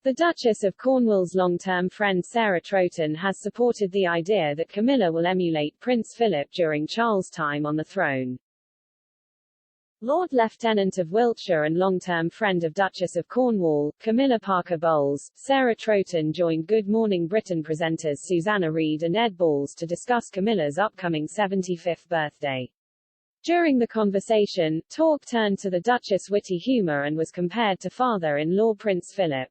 The Duchess of Cornwall's long-term friend Sarah Troughton has supported the idea that Camilla will emulate Prince Philip during Charles' time on the throne. Lord Lieutenant of Wiltshire and long-term friend of Duchess of Cornwall, Camilla Parker Bowles, Sarah Troughton joined Good Morning Britain presenters Susanna Reid and Ed Balls to discuss Camilla's upcoming 75th birthday. During the conversation, talk turned to the Duchess' witty humour and was compared to father-in-law Prince Philip.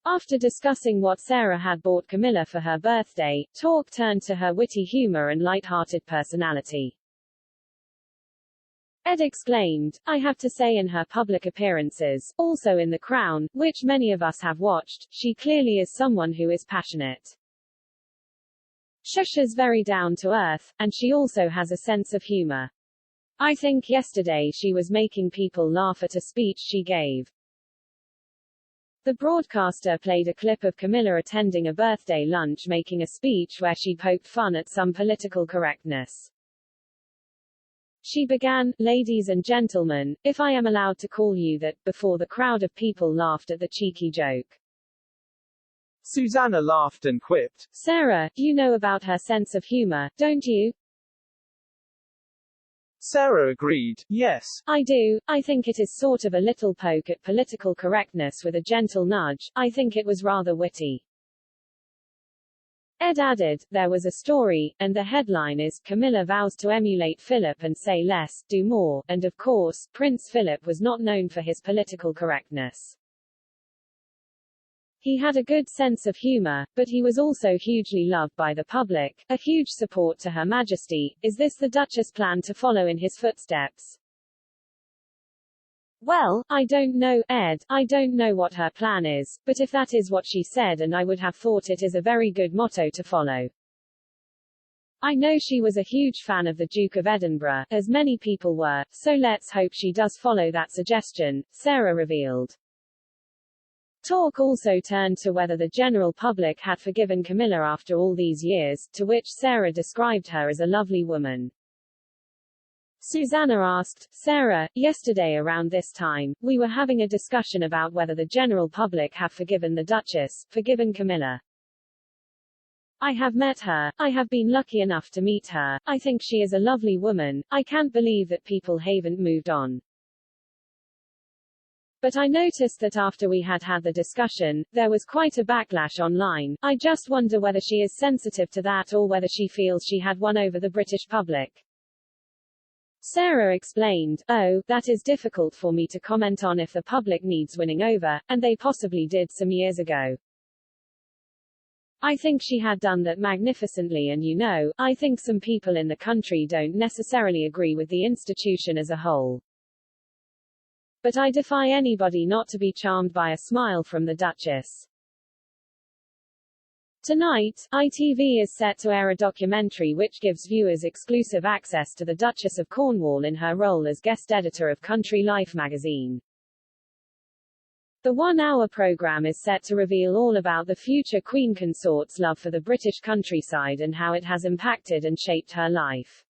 After discussing what Sarah had bought Camilla for her birthday, talk turned to her witty humour and light-hearted personality. Ed exclaimed, "I have to say in her public appearances, also in The Crown, which many of us have watched, she clearly is someone who is passionate. She's very down to earth, and she also has a sense of humour. I think yesterday she was making people laugh at a speech she gave." The broadcaster played a clip of Camilla attending a birthday lunch making a speech where she poked fun at some political correctness. She began, "Ladies and gentlemen, if I am allowed to call you that," before the crowd of people laughed at the cheeky joke. Susanna laughed and quipped, "Sarah, you know about her sense of humor, don't you?" Sarah agreed, "Yes. "I do. I think it is sort of a little poke at political correctness with a gentle nudge. I think it was rather witty." Ed added, "There was a story, and the headline is, Camilla vows to emulate Philip and say less, do more, and of course, Prince Philip was not known for his political correctness. He had a good sense of humor, but he was also hugely loved by the public, a huge support to Her Majesty. Is this the Duchess' plan to follow in his footsteps?" "Well, I don't know, Ed, I don't know what her plan is, but if that is what she said, and I would have thought it is a very good motto to follow. I know she was a huge fan of the Duke of Edinburgh, as many people were, so let's hope she does follow that suggestion," Sarah revealed. Talk also turned to whether the general public had forgiven Camilla after all these years, to which Sarah described her as a lovely woman. Susanna asked, "Sarah, yesterday around this time, we were having a discussion about whether the general public have forgiven the Duchess, forgiven Camilla. I have met her, I have been lucky enough to meet her, I think she is a lovely woman, I can't believe that people haven't moved on. But I noticed that after we had had the discussion, there was quite a backlash online. I just wonder whether she is sensitive to that or whether she feels she had won over the British public." Sarah explained, "Oh, that is difficult for me to comment on if the public needs winning over, and they possibly did some years ago. I think she had done that magnificently, and I think some people in the country don't necessarily agree with the institution as a whole. But I defy anybody not to be charmed by a smile from the Duchess." Tonight, ITV is set to air a documentary which gives viewers exclusive access to the Duchess of Cornwall in her role as guest editor of Country Life magazine. The one-hour program is set to reveal all about the future Queen Consort's love for the British countryside and how it has impacted and shaped her life.